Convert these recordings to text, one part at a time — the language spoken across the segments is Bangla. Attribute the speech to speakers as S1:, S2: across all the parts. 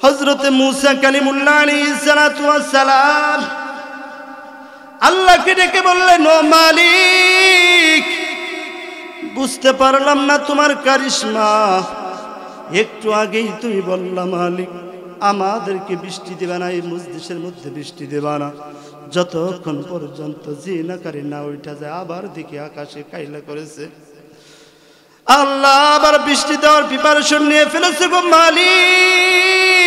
S1: হযরত মূসা কালিমুল্লাহ আলাইহিস সালাতু ওয়াস সালাম আল্লাহকে ডেকে বললেন, ও মালিক, বুঝতে পারলাম না তোমার কারিশমা। একটু আগেই তুমি বললা মালিক আমাদেরকে বৃষ্টি দেবা না, এই মজলিসের মধ্যে বৃষ্টি দেবা না যতক্ষণ পর্যন্ত জিনাকারী না উঠা যায়। আবার দেখি আকাশে কাইলা করেছে। আল্লাহ আবার বৃষ্টি দেওয়ার প্রিপারেশন নিয়ে ফেলেছে গো মালিক।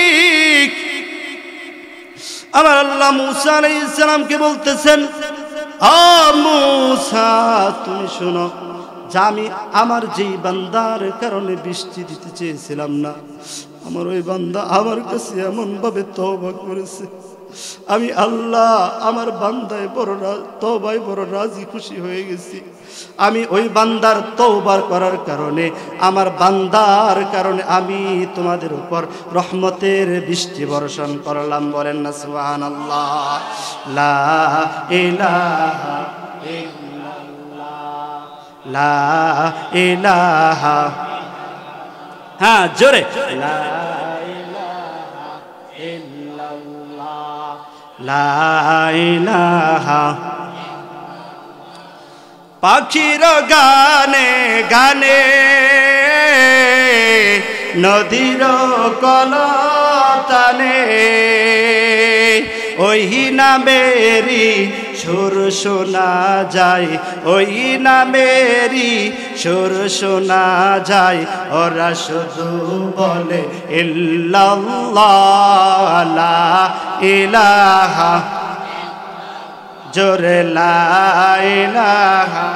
S1: আমার আল্লাহ মূসা আলাইহিস সালামকে বলতেছেন, ও মূসা তুমি শোনো, যে আমি আমার যেই বান্দার কারণে বৃষ্টি দিতে চেয়েছিলাম না, আমার ওই বান্দা আমার কাছে এমন ভাবে তওবা করেছে, আমি আল্লাহ আমার বান্দায় তওবায় বড় রাজি খুশি হয়ে গেছি। আমি ওই বান্দার তওবার করার কারণে, আমার বান্দার কারণে আমি তোমাদের উপর রহমতের বৃষ্টি বর্ষণ করলাম। বলেন না সুবহানাল্লাহ। লা ইলাহা ইল্লাল্লাহ, লা ইলাহা, হ্যাঁ জোরে, লা ইলাহা ইল্লাল্লাহ, লা ইলাহা। পাখির গানে গানে, নদীর কলতানে, ওই নামেরি সুর শোনা যায়, ওই নামেরি সুর শোনা যায়। ওরা শুধু বলে ইল্লাল্লাহ, লা ইলাহা, জোরে লা ইলাহা।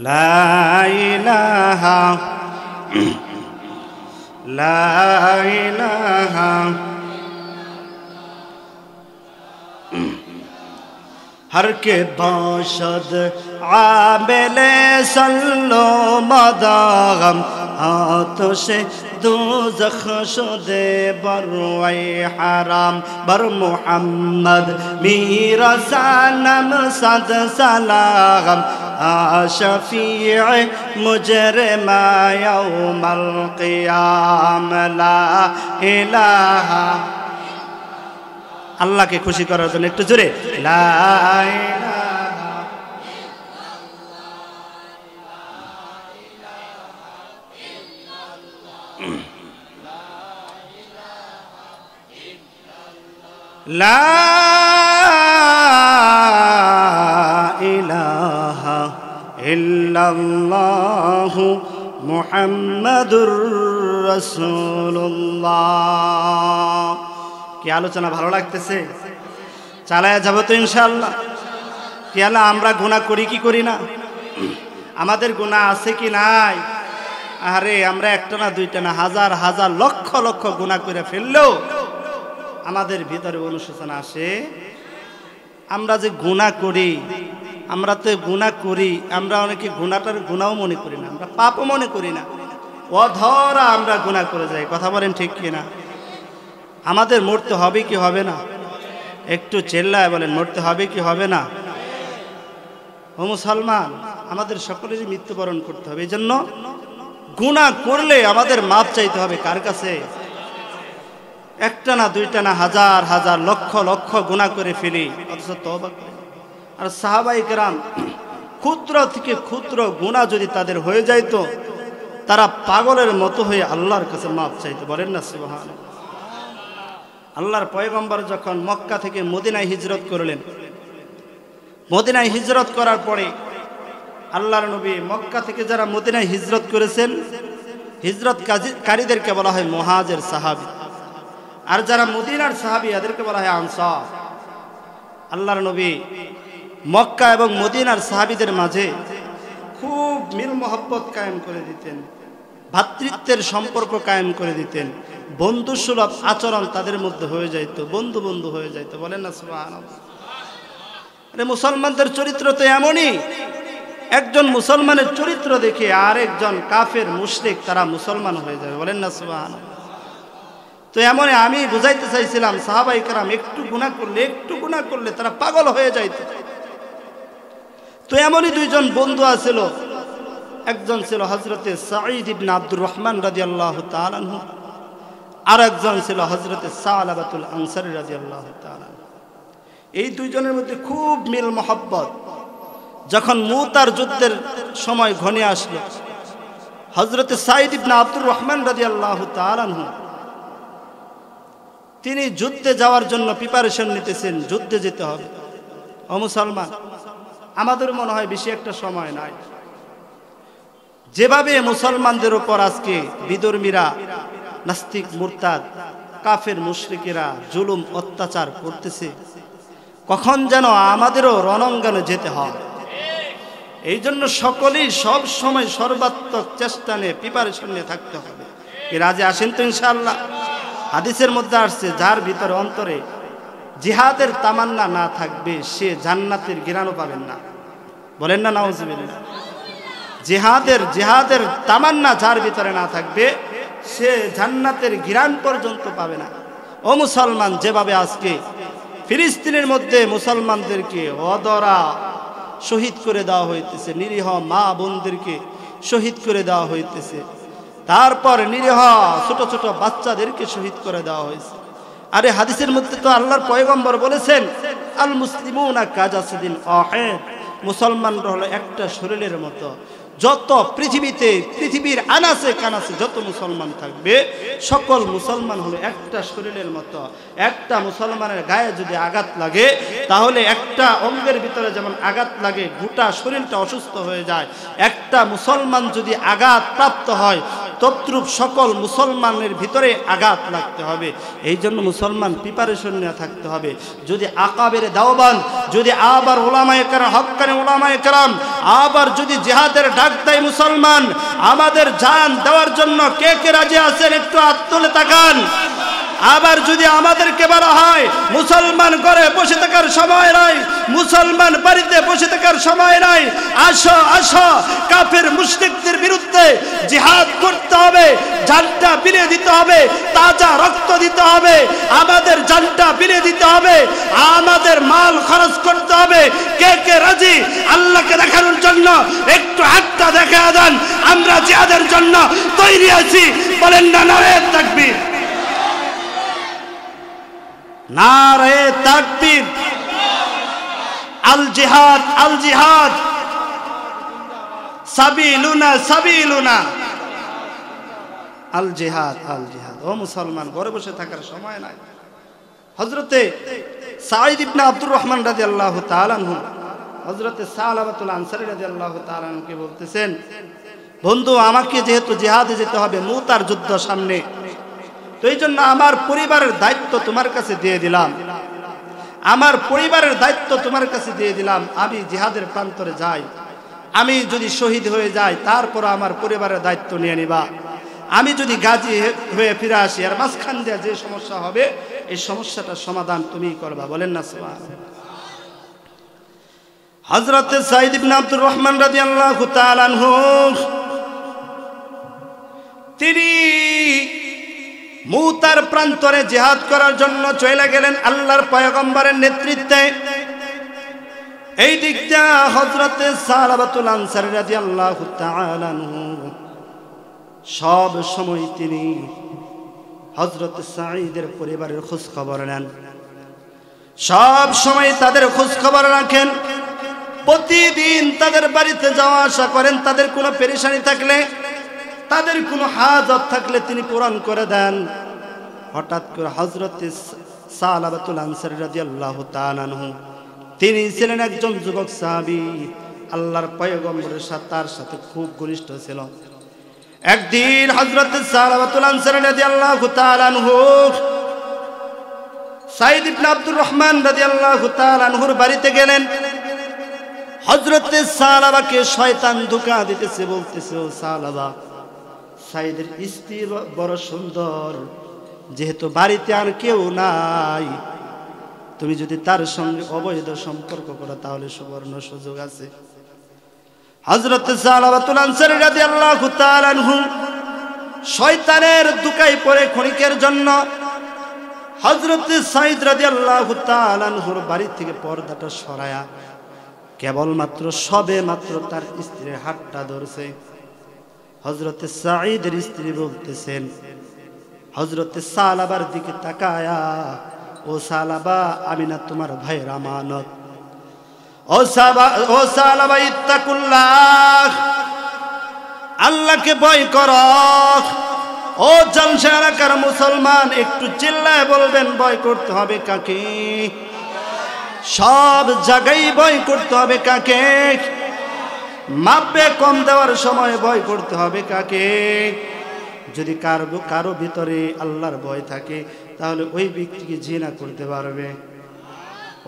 S1: লা ইলাহা, লা ইলাহা। हर के बाशद आमेले सल्लो मदागम, आतश दोज़ख शुदे बरवाए हराम, बर मुहम्मद मीरा सनम सद सलाम, शफीअ मुजरिमा यौमल क़ियाम। ला इलाहा, আল্লাহকে খুশি করার জন্য একটু জোরে লা ইলাহা, লা ইলাহা ইল্লাল্লাহু মুহাম্মাদুর রাসূলুল্লাহ। কি আলোচনা ভালো লাগতেছে? চালায়া যাব তো ইনশাআল্লাহ। কি আল্লাহ আমরা গুনাহ করি কি করি না? আমাদের গুনাহ আছে কি নাই? আরে আমরা একটা না দুইটা না হাজার হাজার লক্ষ লক্ষ গুনাহ করে ফেললেও আমাদের ভিতরে অনুশোচনা আসে। আমরা যে গুনাহ করি, আমরা তো গুনাহ করি, আমরা অনেকে গুনাহটার গুনাহও মনে করি না, আমরা পাপও মনে করি না, অধরা আমরা গুনাহ করে যাই। কথা বলেন ঠিক কি না? আমাদের মরতে হবে কি হবে না? একটু চেল্লায় বলেন, মরতে হবে কি হবে না? ও মুসলমান, আমাদের সকলেরই মৃত্যুবরণ করতে হবে। এই জন্য গুনাহ করলে আমাদের মাপ চাইতে হবে কার কাছে? একটা না দুইটা না হাজার হাজার লক্ষ লক্ষ গুনাহ করে ফেলি, অথচ তওবা করি। আর সাহাবায়ে কেরাম ক্ষুদ্র থেকে ক্ষুদ্র গুনাহ যদি তাদের হয়ে যাইতো, তারা পাগলের মতো হয়ে আল্লাহর কাছে মাপ চাইতো। বলেন না সুবহানাল্লাহ। আল্লাহর পয়গম্বর যখন মক্কা থেকে মদিনায় হিজরত করলেন, মদিনায় হিজরত করার পরে আল্লাহর নবী মক্কা থেকে যারা মদিনায় হিজরত করেছেন, হিজরতকারীদেরকে বলা হয় মুহাজির সাহাবী, আর যারা মদিনার সাহাবী এদেরকে বলা হয় আনসার। আল্লাহর নবী মক্কা এবং মদিনার সাহাবীদের মাঝে খুব মিল মহব্বত কায়েম করে দিতেন, ভাতৃত্বের সম্পর্ক কায়েম করে দিতেন, বন্ধুসুলভ আচরণ তাদের মধ্যে হয়ে যাইত, বন্ধু বন্ধু হয়ে যাইত। বলেন না সুবহানাল্লাহ। আরে মুসলমানদের চরিত্র তো এমনই, একজন মুসলমানের চরিত্র দেখে আর একজন কাফের মুশরিক তারা মুসলমান হয়ে যাবে। বলেন না সুবহানাল্লাহ। তো এমন আমি বুঝাইতে চাইছিলাম সাহাবায়ে কেরাম একটু গুনাহ করলে তারা পাগল হয়ে যাইত। তো এমনই দুইজন বন্ধু আছিল, একজন ছিল হযরতে সাঈদ ইবনে আব্দুর রহমান রাদিয়াল্লাহু তাআলা আনহু, আর একজন ছিল হযরতে সালাবাতুল আনসারী রাদিয়াল্লাহু তাআলা। এই দুইজনের মধ্যে খুব মিল মহব্বত। যখন মুতার যুদ্ধের সময় ঘনিয়ে আসলো, হযরতে সাঈদ ইবনে আব্দুর রহমান রাদিয়াল্লাহু তাআলা আনহু তিনি যুদ্ধে যাওয়ার জন্য প্রিপারেশন নিতেছেন, যুদ্ধে যেতে হবে। ও মুসলমান, আমাদের মনে হয় বেশি একটা সময় নাই। যেভাবে মুসলমানদের উপর আজকে বিধর্মীরা, নাস্তিক, মুরতাদ, কাফের, মুশরিকেরা জুলুম অত্যাচার করতেছে, কখন যেন আমাদেরও রণাঙ্গনে যেতে হয়। এই জন্য সকলেই সব সময় সর্বাত্মক চেষ্টা নিয়ে প্রিপারেশন নিয়ে থাকতে হবে। কি রাজি আসেন তো ইনশাআল্লাহ? হাদিসের মধ্যে আসছে, যার ভিতরে অন্তরে জিহাদের তামান্না না থাকবে সে জান্নাতের ঘ্রাণও পাবেন না। বলেন না নাউজুবিল্লাহ? জিহাদের তামান্না যার ভিতরে না থাকবে সে জান্নাতের ঘ্রাণ পর্যন্ত পাবে না। ও মুসলমান, যেভাবে আজকে ফিলিস্তিনের মধ্যে মুসলমানদেরকে অদরা শহীদ করে দেওয়া হইতেছে, নিরীহ মা বোনদেরকে শহীদ করে দেওয়া হইতেছে, তারপর নিরীহ ছোট ছোট বাচ্চাদেরকে শহীদ করে দেওয়া হয়েছে। আরে হাদিসের মধ্যে তো আল্লাহর পয়গম্বর বলেছেন, আল মুসলিমুনা কাজাসিদিন ওয়াহিদ, মুসলমানরা হলো একটা শরীরের মতো। যত পৃথিবীর আনাচে কানাচে যত মুসলমান থাকবে, সকল মুসলমান হলো একটা শরীরের মতো। একটা মুসলমানের গায়ে যদি আঘাত লাগে, তাহলে একটা অঙ্গের ভিতরে যেমন আঘাত লাগে গোটা শরীরটা অসুস্থ হয়ে যায়, একটা মুসলমান যদি আঘাত প্রাপ্ত হয় তদ্রূপ সকল মুসলমানের ভিতরে আঘাত লাগতে হবে। এই জন্য মুসলমান প্রিপারেশন নিয়ে থাকতে হবে। যদি আকাবের দাওবান, যদি আবার উলামায়ে কেরাম, হক্কানি উলামায়ে কেরাম আবার যদি জিহাদের ডাক দেয় মুসলমান, আমাদের জান দেওয়ার জন্য কে কে রাজি আছেন? একটু হাত তুলে তাকান। আবার যদি আমাদেরকে বলা হয় মুসলমান ঘরে বসে থাকার সময় নাই, মুসলমান বাড়িতে বসে থাকার সময় নাই, আসো আসো কাফের মুশরিকদের বিরুদ্ধে জিহাদ করতে হবে, জানটা বিলিয়ে দিতে হবে, তাজা রক্ত দিতে হবে, আমাদের জানটা বিলিয়ে দিতে হবে, আমাদের মাল খরচ করতে হবে, কে কে রাজি আল্লাহকে দেখানোর জন্য? একটু হাতটা দেখা দেন। আমরা জিহাদের জন্য তৈরি আছি। বলেন না নারে তাকবীর, নারে তাকবীর। আল জিহাদ, আল জিহাদ, সাবিলুনা সাবিলুনা, আল জিহাদ, আল জিহাদ। ও মুসলমান, ঘরে বসে থাকার সময় নাই। হযরতে সাঈদ ইবনে আব্দুর রহমান রাদিয়াল্লাহু তাআলা আনহু হযরতে সালাবাতুল আনসারী রাদিয়াল্লাহু তাআলা আনহুকে বলতেছেন, বন্ধু, আমাকে যেহেতু জিহাদে যেতে হবে, মুতার যুদ্ধ সামনে, তো এই জন্য আমার পরিবারের দায়িত্ব তোমার কাছে দিয়ে দিলাম, আমার পরিবারের দায়িত্ব তোমার কাছে দিয়ে দিলাম। আমি জিহাদের প্রান্তরে যাই, আমি যদি শহীদ হয়ে যাই তারপর আমার পরিবারের দায়িত্ব নিয়ে নিবা। আমি যদি গাজী হয়ে ফিরে আসি, আর মাঝখান দিয়ে যে সমস্যা হবে এই সমস্যাটার সমাধান তুমিই করবা। বলেন না সুবহানাল্লাহ? হযরতে সাঈদ ইবনে আব্দুর রহমান রাদিয়াল্লাহু তাআলা আনহু তিনি মুতার প্রান্তরে জিহাদ করার জন্য চলে গেলেন আল্লাহর পয়গম্বরের নেতৃত্বে। এই দিকটা হযরতে সালাবাতুল আনসারী রাদিয়াল্লাহু তাআলা আনহু সব সময় তিনি হযরতে সাঈদের পরিবারের খোঁজ খবর নেন, সব সময় তাদের খোঁজ খবর রাখেন, প্রতিদিন তাদের বাড়িতে যাওয়া আসা করেন। তাদের কোনো পেরেশানি থাকলে, তাদের কোনো হাজত থাকলে তিনি পূরণ করে দেন। হঠাৎ করে হযরতে সালাবাতুল আনসারী রাদিয়াল্লাহু তাআলা আনহু তিনি ছিলেন একজন যুবক সাহাবী, আল্লাহর পয়গম্বরের সাথে তার সাথে খুব ঘনিষ্ঠ ছিল। একদিন হযরতে সালাবাতুল আনসারী রাদিয়াল্লাহু তাআলা আনহু সাঈদ ইবনে আব্দুর রহমান রাদিয়াল্লাহু তাআলা আনহুর বাড়িতে গেলেন। হযরতে সালাবাকে শয়তান ধোঁকা দিতেছে, বলতেছে, ও সালাবা, সাঈদের স্ত্রী বড় সুন্দর, যেহেতু বাড়িতে আর কেউ নাই, তুমি যদি তার সঙ্গে অবৈধ সম্পর্ক করো তাহলে সুবর্ণ সুযোগ আছে। হযরতে সালাবাতুল আনসারী রাদিয়াল্লাহু তাআলা আনহু শয়তানের ধোঁকায় পড়ে ক্ষণিকের জন্য হযরত সাঈদ রাদিয়াল্লাহু তাআলা আনহুর বাড়ি থেকে পর্দাটা সরায়া কেবলমাত্র সবে মাত্র তার স্ত্রীর হাতটা ধরছে। হযরত সাঈদের স্ত্রী বলতেছেন, হযরত সালাবার দিকে তাকায়া, ও সালাবা, আমি না তোমার ভাইয়ের আমানত। ও সালাবা, ইত্তাকুল্লাহ, আল্লাহকে ভয় করো। ও জলসা এলাকার মুসলমান, একটু চিল্লায় বলবেন ভয় করতে হবে কাকে? সব জায়গায় ভয় করতে হবে কাকে? মাপে কম দেওয়ার সময় ভয় করতে হবে কাকে? যদি কারো ভিতরে আল্লাহর ভয় থাকে তাহলে ওই ব্যক্তিকে জিনা করতে পারবে,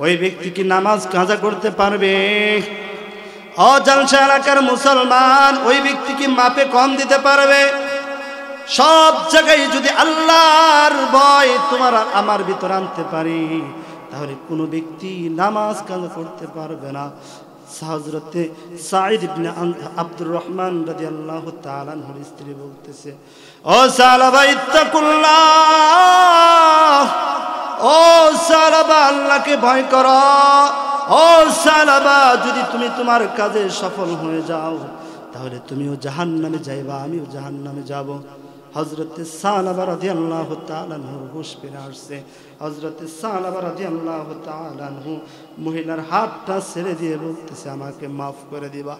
S1: ওই ব্যক্তি কি নামাজ কাজা করতে পারবে? ও জলসা এলাকার মুসলমান, ওই ব্যক্তি কি মাপে কম দিতে পারবে? সব জায়গায় যদি আল্লাহর ভয় তোমার আমার ভিতর আনতে পারি তাহলে কোনো ব্যক্তি নামাজ কাজা করতে পারবে না। হযরতে সাঈদ ইবনে আব্দুর রহমান রাদিয়াল্লাহু তাআলা আনহুর স্ত্রী বলতেছে, ও সালাবা, ইত্তাকুল্লাহ, ও সালাবা, আল্লাহকে ভয় করো। ও সালাবা, যদি তুমি তোমার কাজে সফল হয়ে যাও তাহলে তুমিও জাহান্নামে যাইবা, আমিও জাহান্নামে যাব। হযরতে সালাবা রাদিয়াল্লাহু তাআলা আনহুর হুঁশ ফিরে আসছে। হযরতে সালাবা রাদিয়াল্লাহু তাআলা আনহু মহিলার হাতটা ছেড়ে দিয়ে বলতেছে, আমাকে মাফ করে দিবা।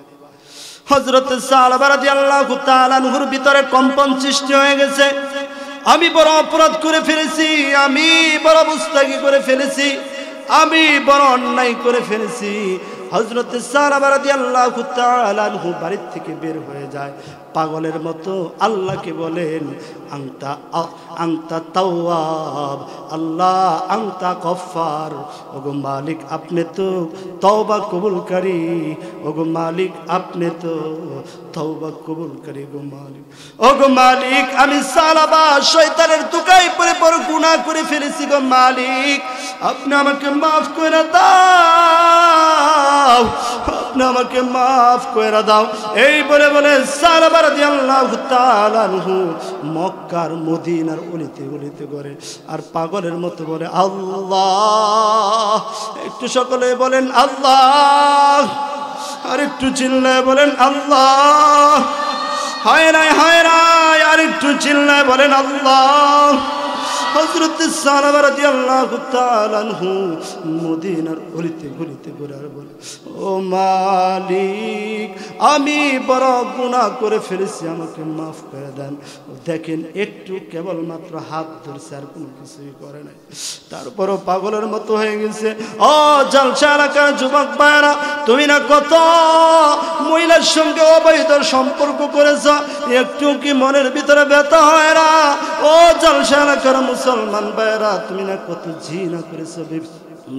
S1: হযরতে সালাবা রাদিয়াল্লাহু তাআলা আনহুর ভিতরে কম্পন সৃষ্টি হয়ে গেছে। আমি বড় অপরাধ করে ফেলেছি, আমি বড় মুস্তাকি করে ফেলেছি, আমি বড় অন্যায় করে ফেলেছি। হযরতে সালাবা রাদিয়াল্লাহু তাআলা আনহু বাড়ি থেকে বের হয়ে যায়, পাগলের মতো আল্লাহকে বলেন, আনতা তাওয়াব, আল্লাহ আনতা গফফার। ওগো মালিক, আপনি তো তওবা কবুলকারী। ওগো মালিক, আপনি তো তওবা কবুলকারী। গো মালিক, ওগো মালিক, আমি সালাবা শয়তানের দুকায় পড়ে বড় গুনাহ করে ফেলেছি। গো মালিক, আপনি আমাকে মাফ করে দাও, আপনি আমাকে মাফ করে দাও। এই বলে বলে সালাবা রাদিয়াল্লাহু তাআলা আনহু মক্কার মদিনার অলিতে গলিতে করে আর পাগলের মতো বলে, আল্লাহ। একটু সকলে বলেন আল্লাহ, আর একটু চিল্লায় বলেন আল্লাহ। হয় নাই, হয় নাই, আর একটু চিল্লায় বলেন আল্লাহ। হযরত সালাবা রাদিয়াল্লাহু তাআলা আনহু মদিনার অলিতে গলিতে ঘুরে আর বলে, ও মালিক, আমি বড় গুনাহ করে ফেলেছি, আমাকে মাফ করে দেন। দেখেন, একটু কেবলমাত্র হাত ধরছে, আর কোনো কিছুই করে নাই। তারপরও পাগলের মতো হয়ে গেছে। ও জলসা এলাকার যুবক ভাইরা, তুমি না কত মহিলার সঙ্গে অবৈধ সম্পর্ক করেছ, একটু কি মনের ভিতরে ব্যথা হয় না? ও জলসা এলাকার মুসলমান ভাইরা, তুমি না কত জিনা করেছো,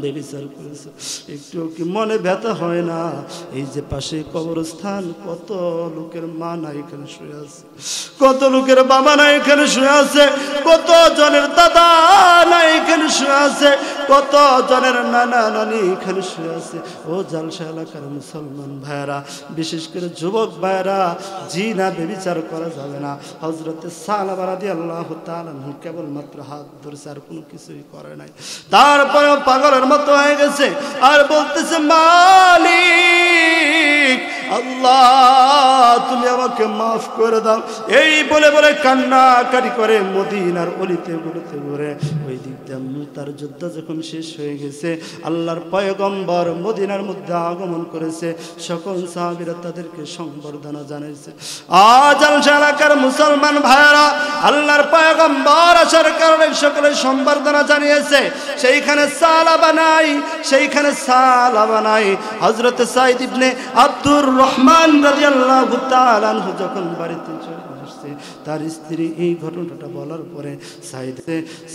S1: বেবিচার করেছো, একটু কি মনে ব্যথা হয় না? এই যে পাশে কবরস্থান, কত লোকের মা না এখানে শুয়ে আছে, কত লোকের বাবা না এখানে শুয়ে আছে, কত জনের দাদা না এখানে শুয়ে আছে, কত জনের নানা নানি এখানে শুয়ে আছে। ও জলসা এলাকার মুসলমান ভাইরা, বিশেষ করে যুবক ভাইরা, জিনা বেবিচার করা যাবে না। হযরতে সালাবা রাদিয়াল্লাহু তাআলা আনহু কেবলমাত্র হাত ধরছে, আর কোনো কিছুই করে নাই। তারপরেও পাগলের মতো হয়ে গেছে আর বলতেছে, মালিক, আল্লাহ, তুমি আমাকে মাফ করে দাও। এই বলে বলে কান্নাকাটি করে মদিনার অলিতে গলিতে ঘুরে। ওই দিক দিয়ে মুতার যুদ্ধ যখন শেষ হয়ে গেছে, আল্লাহর পয়গম্বর মদিনার মধ্যে আগমন করেছে। সকল সাহাবীরা তাদেরকে সংবর্ধনা জানাইছে। আজ জলসা এলাকার মুসলমান ভাইরা, আল্লাহর পয়গম্বর আসার কারণে সকলে সংবর্ধনা জানিয়েছে। সেইখানে সালাবা নাই, সেইখানে সালাবা নাই। হযরত সাঈদ ইবনে আব্দুর রহমান রাদিয়াল্লাহু তাআলা আনহু যখন বাড়িতে চলে আসছে, তার স্ত্রী এই ঘটনাটা বলার পরে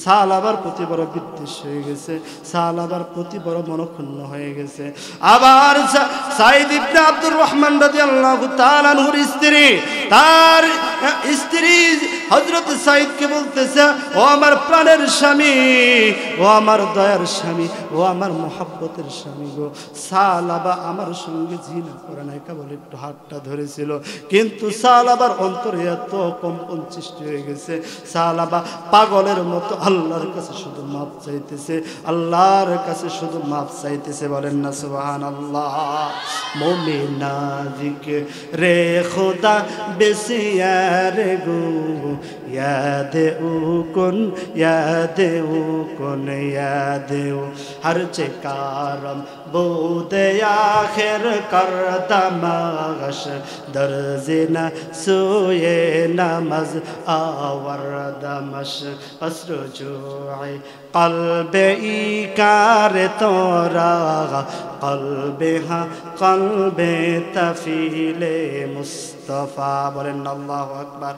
S1: সালাবার প্রতি বড় বিদ্বেষ হয়ে গেছে, সালাবার প্রতি বড় মনক্ষুণ্ণ হয়ে গেছে। আবার সাঈদ ইবনে আব্দুর রহমান রাদিয়াল্লাহু তাআলা আনহুর স্ত্রী তার স্ত্রী হযরত সাঈদকে বলতেছে, ও আমার প্রাণের স্বামী, ও আমার দয়ার স্বামী, ও আমার মহব্বতের স্বামী গো, সালাবা আমার সঙ্গে জিনা করে নাই, কেবল একটু হাতটা ধরেছিল, কিন্তু সালাবার অন্তরে এত কম্পন সৃষ্টি হয়ে গেছে, সালাবা পাগলের মতো আল্লাহর কাছে শুধু মাপ চাইতেছে, আল্লাহর কাছে শুধু মাপ চাইতেছে। বলেন না সুবহানাল্লাহ। মোমেনা জিকরে খুদা বেসিয়ার গো, याद उकुन याद उकुन याद हर चकारम बोदे आखिर कर दमागश दर्जना सोए नमज आवर दमश असर जुए कल्बे इकार तोरा कल्बे हाँ कल्बे तफीले मुस्तफा। बोलें अल्लाहु अकबर।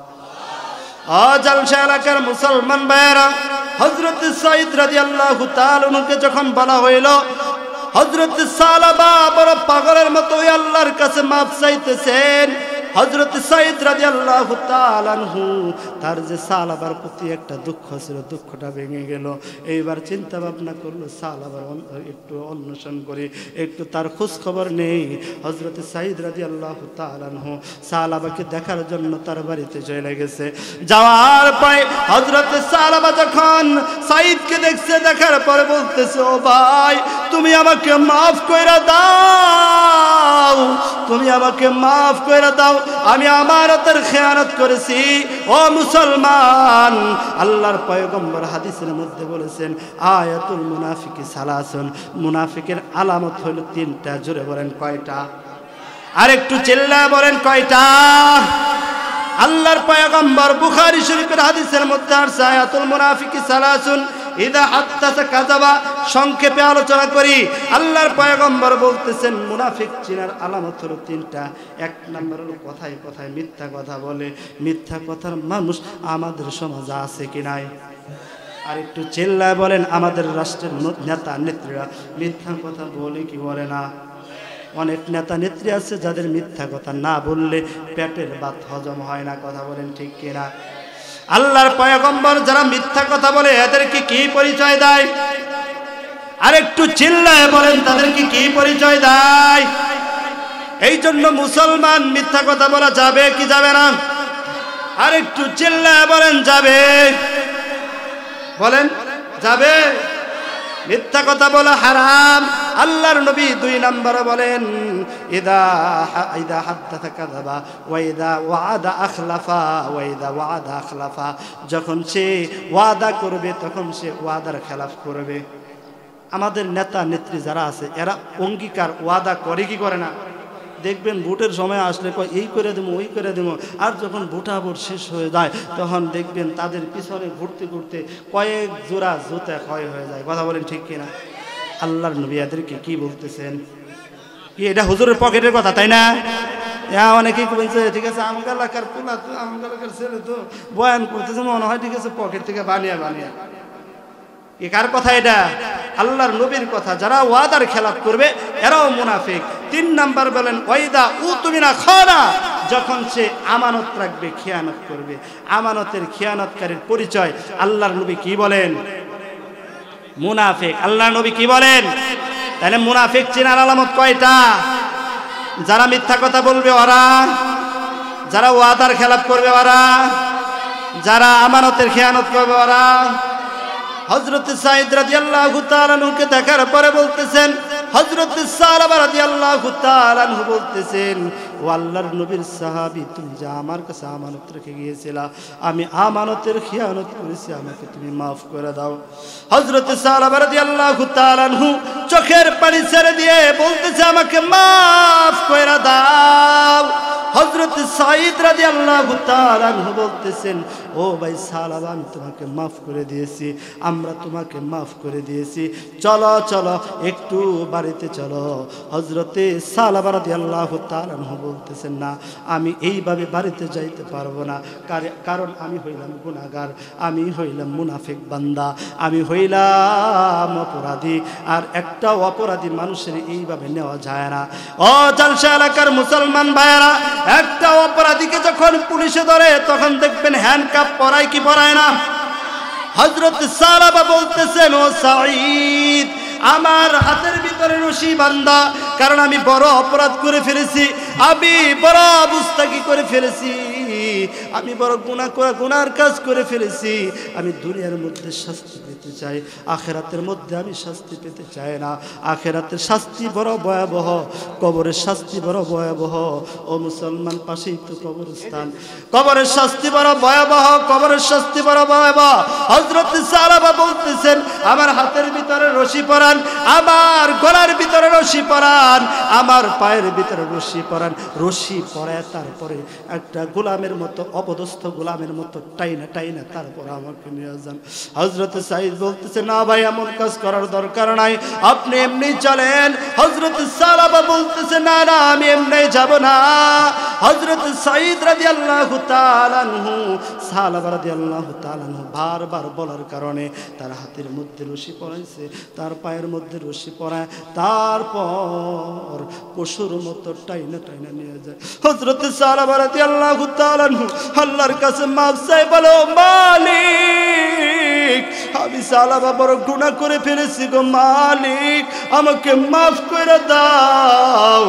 S1: जलसा एलाकार मुसलमान भाइरा हजरत सईद रादियाल्लाहु ताआला अन्हुके যখন বলা হইল হযরত সালাবা বড় পাগলের মতো আল্লাহর কাছে মাপ চাইতেছেন, হযরত সঈদ রাদিয়াল্লাহু তাআলা আনহু তার যে সালাবার প্রতি একটা দুঃখ ছিল, দুঃখটা ভেঙে গেল। এইবার চিন্তা ভাবনা করলো সালাবার একটু অন্বেষণ করি, একটু তার খোঁজ খবর নেই। হযরত সঈদ রাদিয়াল্লাহু তাআলা আনহু সালাবাকে দেখার জন্য তার বাড়িতে চলে গেছে। যাওয়ার পরে হযরত সালাবা যখন সঈদকে দেখছে, দেখার পরে বলতেছে, ও ভাই তুমি আমাকে মাফ কইরা দাও, তুমি আমাকে মাফ কইরা দাও, আমি আমানতের খেয়ানত করেছি। ও মুসলমান, আল্লাহর পয়গম্বর হাদিসের মধ্যে বলেছেন আয়াতুল মুনাফিকি সালাসুন, মুনাফিকের আলামত হল তিনটা। জোরে বলেন কয়টা? আর একটু চিল্লায় বলেন কয়টা? আল্লাহর পয়গম্বর বুখারী শরীফের হাদিসের মধ্যে আছে আয়াতুল মুনাফিকি সালাসুন ইদা হাত্তাসা কাযাবা। সংক্ষেপে আলোচনা করি। আল্লাহর পয়গম্বর বলতেছেন মুনাফিক চিনার আলামত হলো তিনটা। এক নম্বর হলো কথায় কথায় মিথ্যা কথা বলে। মিথ্যা কথার মানুষ আমাদের সমাজে আছে কি নাই? আর একটু চিল্লায় বলেন আমাদের রাষ্ট্রের নেতা নেত্রীরা মিথ্যা কথা বলে কি বলে না? অনেক নেতা নেত্রী আছে যাদের মিথ্যা কথা না বললে পেটের ভাত হজম হয় না। কথা বলেন ঠিক কিনা? আল্লাহর পয়গম্বর যারা মিথ্যা কথা বলে এদেরকে কি পরিচয় দেয়? আর একটু চিল্লায় বলেন তাদেরকে কি পরিচয় দেয়? এই জন্য মুসলমান মিথ্যা কথা বলা যাবে কি যাবে না? আর একটু চিল্লায় বলেন যাবে? বলেন যাবে? মিথ্যা কথা বলা হারাম। আল্লাহর নবী 2 নম্বরে বলেন ইদা হাদ্দাথা কাযাবা ওয়া ইদা ওয়াদা আখলাফা ওয়া ইদা ওয়াদা আখলাফা। যখন সে ওয়াদা করবে তখন সে ওয়াদার খেলাফ করবে। আমাদের নেতা নেত্রী যারা আছে এরা অঙ্গীকার ওয়াদা করে কি করে না? দেখবেন ভোটের সময় আসলে কয় এই করে দেবো ওই করে দেবো, আর যখন ভোটাভোট শেষ হয়ে যায় তখন দেখবেন তাদের পিছনে ঘুরতে ঘুরতে কয়েক জোড়া জুতা ক্ষয় হয়ে যায়। কথা বলেন ঠিক কিনা? আল্লাহর নবী এদেরকে কি বলতেছেন? কি এটা হুজুরের পকেটের কথা, তাই না? অনেকেই বলছে ঠিক আছে আমগা এলাকার পোলা তো আমগা এলাকার ছেলে তো বয়ান করতেছে মনে হয় ঠিক আছে পকেট থেকে বানিয়ে বানিয়ে। কার কথা এটা? আল্লাহর নবীর কথা। যারা ওয়াদার খেলাফ করবে এরাও মুনাফিক। 3 নাম্বার বলেন ওয়াইদা উতুমিনা খানা। যখন সে আমানত রাখবে খেয়ানত করবে। আমানতের খেয়ানতকারীর পরিচয় আল্লাহর নবী কি বলেন? মুনাফিক। আল্লাহর নবী কি বলেন? তাহলে মুনাফিক চেনার আলামত কয়টা? যারা মিথ্যা কথা বলবে ওরা, যারা ওয়াদার খেলাফ করবে ওরা, যারা আমানতের খেয়ানত করবে ওরা। হযরত সাঈদ রাদিয়াল্লাহু তাআলা আনহুকে দেখার পরে বলতেছেন, হযরত সালাবা রাদিয়াল্লাহু তাআলা আনহু বলতেছেন, ও আল্লাহর নবীর সাহাবী তুমি যে আমার কাছে আমানত রেখে গিয়েছিলা, আমি আমানতের খেয়ানত করেছি, আমাকে তুমি মাফ করে দাও। হযরত সালাবা রাদিয়াল্লাহু তাআলা আনহু চোখের পানি ছেড়ে দিয়ে বলতেছে আমাকে মাফ করে দাও। হযরত সাঈদ রাদিয়াল্লাহু তাআলা আনহু বলতেছেন, ও ভাই সালাবা আমি তোমাকে মাফ করে দিয়েছি, আমরা তোমাকে মাফ করে দিয়েছি, চলো চলো একটু বাড়িতে চলো। হযরতে সালাবা রাদিয়াল্লাহু তাআলা আনহু বলতেছেন না, আমি এইভাবে বাড়িতে যাইতে পারবো না, কারণ আমি হইলাম গুনাহগার, আমি হইলাম মুনাফিক বান্দা, আমি হইলাম অপরাধী, আর একটা অপরাধী মানুষের এইভাবে নেওয়া যায় না। ও জালসা এলাকার মুসলমান ভাইয়েরা, একটা অপরাধীকে যখন পুলিশে ধরে তখন দেখবেন হ্যান্ডকাপ পরায় কি পরায় না? হযরত সালাবা বলতেছেন, ও সাঈদ আমার হাতের ভিতরে রশি বান্দা, কারণ আমি বড় অপরাধ করে ফেলেছি, আমি বড় অবস্থাকি করে ফেলেছি, আমি বড় গুনার কাজ করে ফেলেছি। আমি দুনিয়ার মধ্যে শাস্তি পেতে চাই, আখেরাতের মধ্যে আমি শাস্তি পেতে চাই না। আখেরাতের শাস্তি বড় ভয়াবহ, কবরের শাস্তি বড় ভয়াবহ। ও মুসলমান, পাশেই তো কবরস্থান, কবরের শাস্তি বড় ভয়াবহ, কবরের শাস্তি বড় ভয়াবহ। হযরত সালাবা বলতেছেন, আমার হাতের ভিতরে রশি পরান, আমার গলার ভিতরে রশি পরান, আমার পায়ের ভিতরে রশি পরান, রশি পরায় তারপরে একটা গোলামের মতো, অপদস্থ গোলামের মতো টাইনা টাইনা তারপর আমাকে নিয়ে যান। হযরত সাঈদ বলতেছে, না ভাই এমন কাজ করার দরকার নাই, আপনি এমনি চলেন। হযরত সালাবা বলতেছে, না না আমি এমনি যাব না। হযরত সাঈদ রাদিয়াল্লাহু তাআলা আনহু, সালাবা রাদিয়াল্লাহু তাআলা আনহু বারবার বলার কারণে তার হাতের মধ্যে রশি পরাইছে, তার পায়ের মধ্যে রশি পরায়, তারপর পশুর মতো টাইনা টাইনা নিয়ে যায়। হযরত সালাবা রাদিয়াল্লাহু তাআলা আনহু আল্লাহর কাছে মাফ চাই, বলো মালিক আমি সালাবা বড় গুনাহ করে ফেলেছি গো মালিক, আমাকে মাফ করে দাও,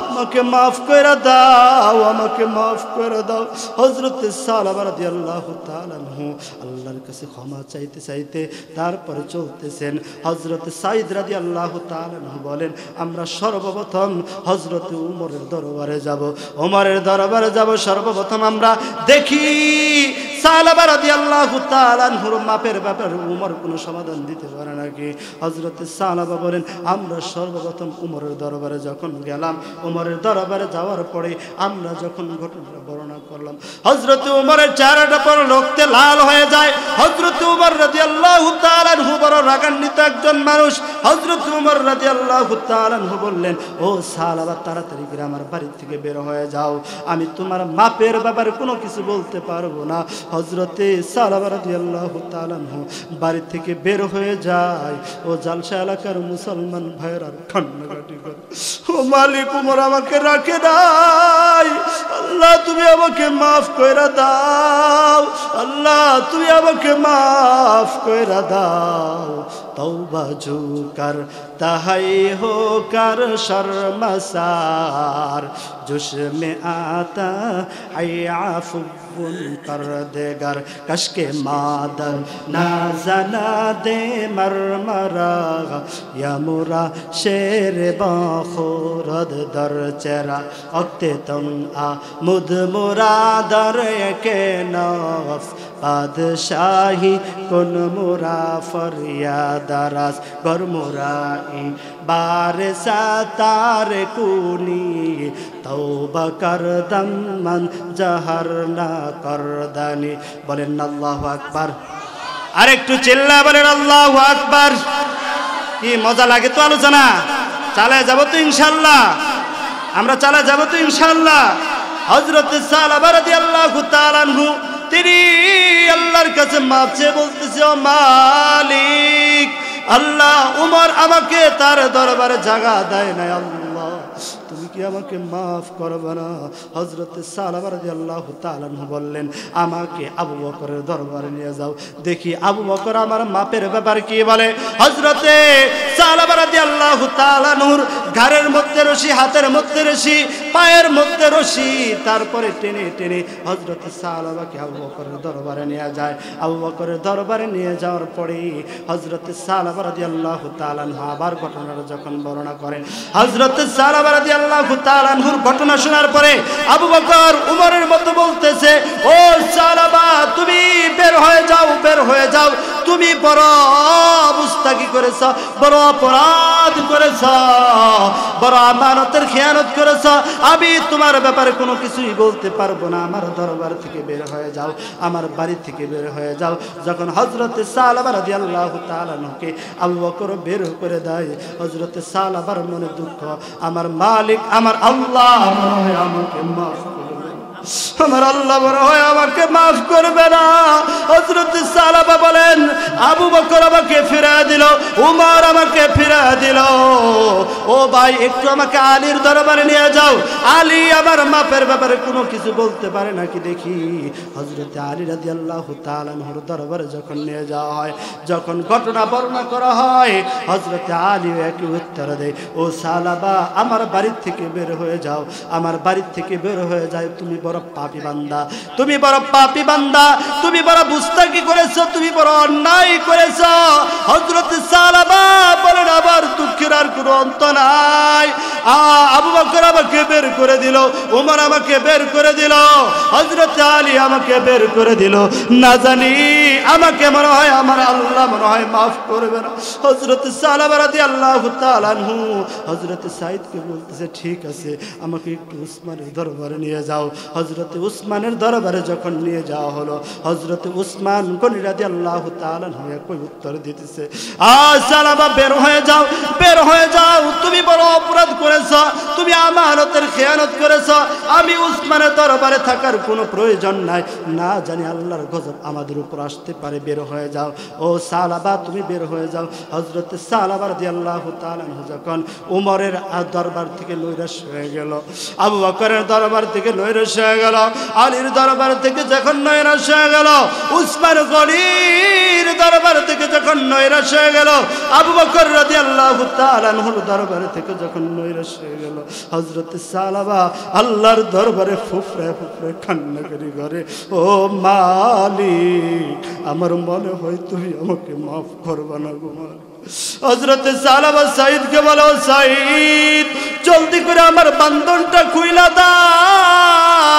S1: আমাকে মাফ করে দাও, আমাকে মাফ করে দাও। হযরত সালাবা রাদিয়াল্লাহু তাআলা আনহু আল্লাহর কাছে ক্ষমা চাইতে চাইতে তারপরে চলতেছেন। হযরত সাঈদ রাদিয়াল্লাহু তাআলা আনহু বলেন, আমরা সর্বপ্রথম হযরত উমরের দরবারে যাব, উমরের দরবারে যাব, সর্বপ্রথম আমরা দেখি সালাবা রাদিয়াল্লাহু তাআলা আনহুর মাপের ব্যাপারে উমর কোনো সমাধান দিতে পারে নাকি। হযরত সালাবা বলেন, আমরা সর্বপ্রথম উমরের দরবারে যখন গেলাম, উমরের দরবারে যাওয়ার পরে আমরা যখন ঘটনাটা বর্ণনা করলাম, হযরত উমরের চেহারাটা পুরো রক্তে লাল হয়ে যায়। হযরত উমর রাদিয়াল্লাহু তাআলা আনহু বড় রাগান্বিত একজন মানুষ। হযরত উমর রাদিয়াল্লাহু তাআলা আনহু বললেন, ও সালাবা তাড়াতাড়ি করে আমার বাড়ি থেকে বের হয়ে যাও, আমি তোমার মাপের ব্যাপারে কোনো কিছু বলতে পারবো না। হযরতে সালাবা রাদিয়াল্লাহু তাআলা আনহু বাড়ি থেকে বের হয়ে যায়। ও জালসা এলাকার মুসলমান ভাইয়েরা কান্নাকাটি করে, ও মালিক উমর আমাকে রাখে নাই, আল্লাহ তুমি আমাকে মাফ কইরা দাও, আল্লাহ তুমি আমাকে মাফ কইরা দাও। তওবা जो करता है होकर शर्मसार, जोश में आता है आफू कर देगर, कश्के मादर ना जना दे मरमरा, या मुरा शेर बाखुरद दर चेरा, अक्ते तुम आ मुद मुरादर के नफ्स, बादशाही कुन मुरा फरियादरास, गर मुराई बारे सातार कुनी, तौबा कर दम मन जहर ना করদানি। বলেন আল্লাহু আকবার, আর একটু চিল্লা বলেন আল্লাহু আকবার। কি মজা লাগে তো আলোচনা, চালায় যাব তো ইনশাআল্লাহ, আমরা চালায় যাব তো ইনশাআল্লাহ। হযরত সালাবা রাদিয়াল্লাহু তাআলা আনহু তিনি আল্লাহর কাছে মাফ চেয়ে বলতেছে, ও মালিক আল্লাহ উমর আমাকে তার দরবারে জায়গা দেয় না, আল্লাহ তুমি কি আমাকে মাফ করবে না? হযরত সালাবা রাদিয়াল্লাহু তাআলা আনহু বললেন, আমাকে আবু বকরের দরবারে নিয়ে যাও, দেখি আবু বকর আমার মাপের ব্যাপারে কি বলে। হযরতে সালাবা রাদিয়াল্লাহু তাআলা আনহুর ঘাড়ের মধ্যে রশি, হাতের মধ্যে রশি, পায়ের মধ্যে রশি, তারপরে টেনে টেনে হযরত সালাবাকে আবু বকরের দরবারে নিয়ে যায়। আবু বকরের দরবারে নিয়ে যাওয়ার পরে হযরত সালাবা রাদিয়াল্লাহু তাআলা আনহু আবার ঘটনাটা যখন বর্ণনা করেন, হযরত সালাবা রাদিয়াল্লাহু তাআলা আনহুর ঘটনা শোনার পরে আবু বকর উমরের মতো বলতেছে, ও সালাবা তুমি বের হয়ে যাও, বের হয়ে যাও, তুমি বড় অবস্থা কি করেছ, বড় অপরাধ করেছ, বড় আমানতের খেয়ানত করেছো, আমি তোমার ব্যাপারে কোনো কিছুই বলতে পারবো না, আমার দরবার থেকে বের হয়ে যাও, আমার বাড়ি থেকে বের হয়ে যাও। যখন হযরতে সালাবা রাদিয়াল্লাহু তাআলা আনহুকে আবু বকর বের করে দেয়, হযরতে সালাবার মনে দুঃখ, আমার মালিক আমার আল্লাহ মনে হয় আমাকে মাফ করবে, আমার আল্লাহ মনে হয় আমাকে মাফ করবে না। হযরতে সালাবা বলেন, আবু বকর আমাকে ফিরিয়ে দিল, উমর আমাকে ফিরিয়ে দিল, ও ভাই একটু আমাকে আলীর দরবারে নিয়ে যাও, আলী আমার মাপের ব্যাপারে কোনো কিছু বলতে পারে নাকি দেখি। হযরতে আলী রাদিয়াল্লাহু তাআলা আনহুর দরবারে যখন নিয়ে যাওয়া হয়, যখন ঘটনা বর্ণনা করা হয়, হযরতে আলী একই উত্তর দেয়, ও সালাবা আমার বাড়ি থেকে বের হয়ে যাও, আমার বাড়ি থেকে বের হয়ে যায়, তুমি বড় পাপী বান্দা, তুমি বড় পাপী বান্দা, তুমি বড় বুস্তাকি করেছো, তুমি বড় অন্যায় করেছো। হযরত সালাবা বলেন, আবার দুঃখের আর কোনো অন্ত নাই। আবু বকর আমাকে বের করে দিল, ওমর আমাকে বের করে দিল, হযরত আলী আমাকে বের করে দিল, না জানি আমাকে মনে হয় আমার আল্লাহ মনে হয় মাফ করবে না। হযরত সালাবা রাদিয়াল্লাহু তাআলা আনহু হযরত সাঈদকে বলতেছে, ঠিক আছে আমাকে একটু উসমানের দরবারে নিয়ে যাও। হযরত উসমানের দরবারে যখন নিয়ে যাওয়া হলো, হযরত উসমান গনি রাদিয়াল্লাহু তাআলা আনহু একই উত্তর দিতেছে, সালাবা বের হয়ে যাও, বের হয়ে যাও, তুমি বড় অপরাধ করেছো, তুমি আমানতের খেয়ানত করেছো, আমি উসমানের দরবারে থাকার কোনো প্রয়োজন নাই, না জানি আল্লাহর গজব আমাদের উপর আসতে পারে, বের হয়ে যাও। ও সালাবা তুমি বের হয়ে যাও। হযরত সালাবা রাদিয়াল্লাহু তাআলা আনহু যখন উমরের দরবার থেকে নৈরাশ হয়ে গেল, আবু বকরের দরবার থেকে নৈরাশ হয়ে গেল, আলীর দরবার থেকে যখন নৈরাশ হয়ে গেল, উসমান গনির দরবার থেকে যখন নৈরাশ হয়ে গেল, আবু বকর রাদিয়াল্লাহু তাআলা আনহুর দরবার থেকে যখন নৈরাশ হয়ে গেল, হযরত সালাবা আল্লাহর দরবারে ফুফরে ফুফরে কান্না করে ঘরে, ও মালিক আমার মনে হয় তুমি আমাকে মাফ করবা না গো মালিক। হযরত সালাবা সাঈদকে বলো, সাঈদ জলদি করে আমার বান্ধনটা খুইলা দাও,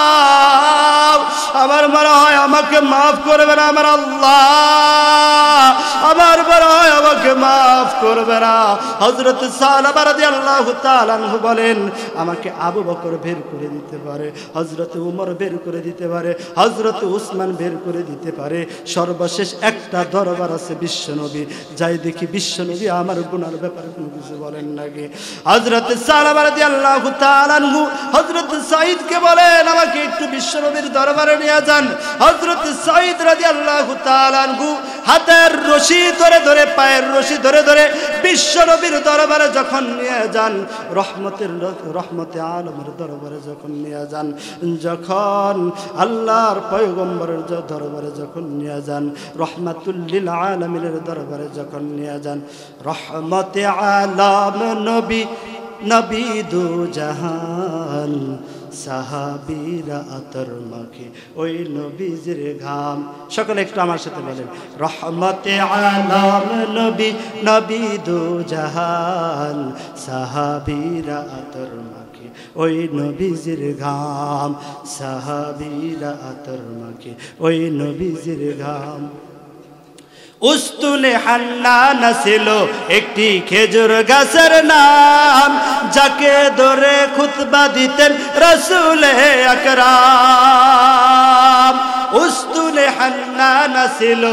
S1: আমার মনে হয় আমাকে মাফ করবে না আমার আল্লাহ, আমার মনে হয় আমাকে মাফ করবে না। হযরত সালাবা রাদিয়াল্লাহু তাআলা আনহু বলেন, আমাকে আবু বকর বের করে দিতে পারে, হযরত উমর বের করে দিতে পারে, হযরত উসমান বের করে দিতে পারে, সর্বশেষ একটা দরবার আছে বিশ্বনবী, যাই দেখি বিশ্বনবী আমার গুনার ব্যাপারে কোনো কিছু বলেন নাকি। হযরত সালাবা রাদিয়াল্লাহু তাআলা আনহু হযরত সাঈদকে বলেন, আমাকে একটু বিশ্বনবীর দরবারে নিয়ে যান। হযরত সাঈদ রাদিয়াল্লাহু তাআলা আনহু হাতের রশি ধরে ধরে, পায়ের রশি ধরে ধরে বিশ্বনবীর দরবারে যখন নিয়ে যান, রহমতে আলমের দরবারে যখন নিয়ে যান, যখন আল্লাহর পয়গম্বরের দরবারে যখন নিয়ে যান, রহমাতুল লিল আলামিনের দরবারে যখন নিয়ে যান, রহমতে আলম নবী, নবী দু জাহান, সাহাবীরা আতর মাখে ওই নবীজির ঘাম। সকলে একটু আমার সাথে বলেন, রহমতে আলম নবী, নবী দু জাহান, সাহাবীরা আতর মাখে ওই নবীজির ঘাম, সাহাবীরা আতর মাখে ওই নবীজির ঘাম। উস্তুনে হান্নান ছিল একটি খেজুর গাছের নাম, যাকে ধরে খুতবা দিতেন রাসূল আকরাম। উস্তুনে হান্নান ছিল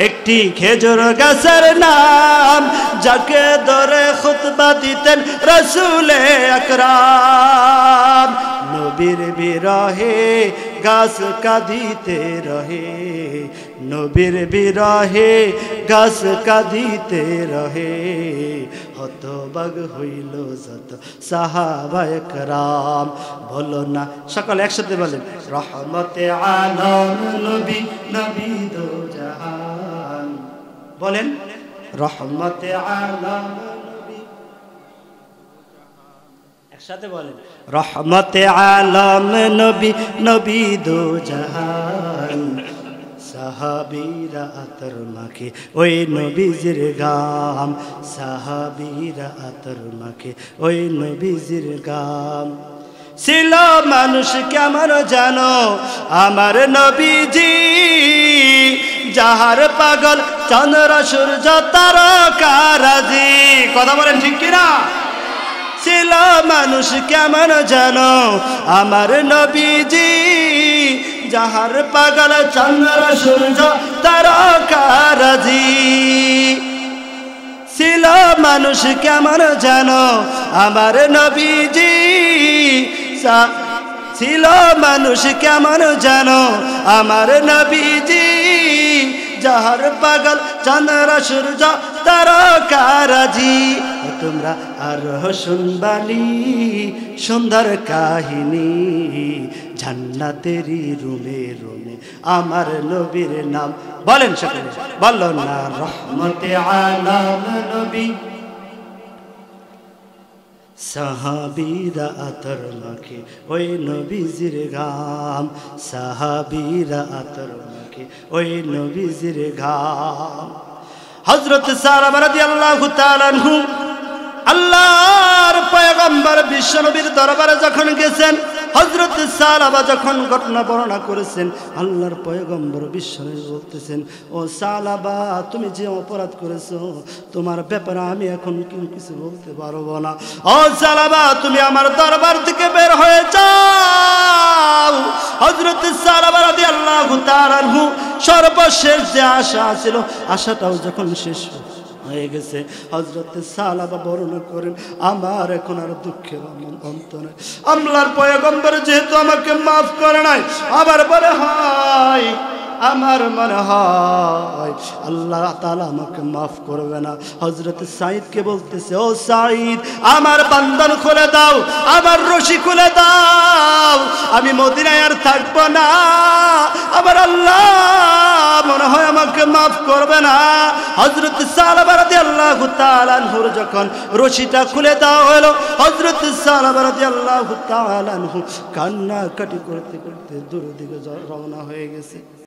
S1: একটি খেজুর গাছের নাম, যাকে ধরে খুতবা দিতেন রাসূল আকরাম। নবীর বিরহে গাছ কাঁদিতে রহে, নবীর বিরহে গাছ কাঁদিতে রহে, হতবাগ হইল যত সাহাবায়ে কেরাম। বলো না সকলে একসাথে বলেন, রহমতে আলম নবী, নবী দো জাহান। বলেন রহমতে আলম নবী, একসাথে বলেন, রহমতে আলম নবী, নবী দো জাহান, সাহাবীরা আতর মাখে ওই নবীজির গাম, সাহাবীরা আতর মাখে ওই নবীজির গাম। ছিল মানুষ কেমন জানো আমার নবীজি, যাহার পাগল চন্দ্র সূর্য তারকারাজি। কথা বলেন ঠিক কিনা? ছিল মানুষ কেমন জানো আমার নবীজি যাহার পাগল চন্দ্র সূর্য তারকারাজি ছিল মানুষ কেমন জানো আমার নবীজি ছিল মানুষ কেমন জানো আমার নবীজি যাহার পাগল চন্দ্র সূর্য তারকারাজি তোমরা আর শুনবানি সুন্দর কাহিনী জান্নাতেরই রুমে রুমে আমার নবীর নাম বলেন সকলে বলো না রহমতে আলাম নবী সাহাবীরা আতর মাখে ওই নবীজির গাম সাহাবীরা আতর মাখে ওই নবীজির গাম হযরত সালামা রাদিয়াল্লাহু তাআলা আনহু আল্লাহর পয়গম্বর বিশ্বনবীর দরবারে যখন গেছেন হযরত সালামা যখন ঘটনা বর্ণনা করেছেন আল্লাহর পয়গম্বর বিশ্বনবী বলতেছেন ও সালামা তুমি যে অপরাধ করেছো তোমার ব্যাপারে আমি এখন কিছু বলতে পারবো না ও সালামা তুমি আমার দরবার থেকে বের হয়ে যাও হযরত সালামা রাদিয়াল্লাহু তাআলা আনহু সর্বশেষ যে আশা ছিল আশাটাও যখন শেষ হয়ে গেছে হযরত সালামা বর্ণনা করেন আমার এখন আর দুঃখের অন্ত নাই আল্লাহর পয়গম্বর যেহেতু আমাকে মাফ করে নাই আমার মনে হয় আল্লাহ তাআলা আমাকে মাফ করবে না হযরত সাঈদকে বলতেছে ও সাঈদ আমার বান্ধন খুলে দাও আমার রশি খুলে দাও আমি মদিনায় আর থাকবো না আমার আল্লাহ মনে হয় আমাকে মাফ করবে না হযরত সালামা রাদিয়াল্লাহু তাআলা আনহুর যখন রশিটা খুলে দেওয়া হলো হযরত সালামা রাদিয়াল্লাহু তাআলা আনহু কান্নাকাটি করতে করতে দূর দিকে রওনা হয়ে গেছে।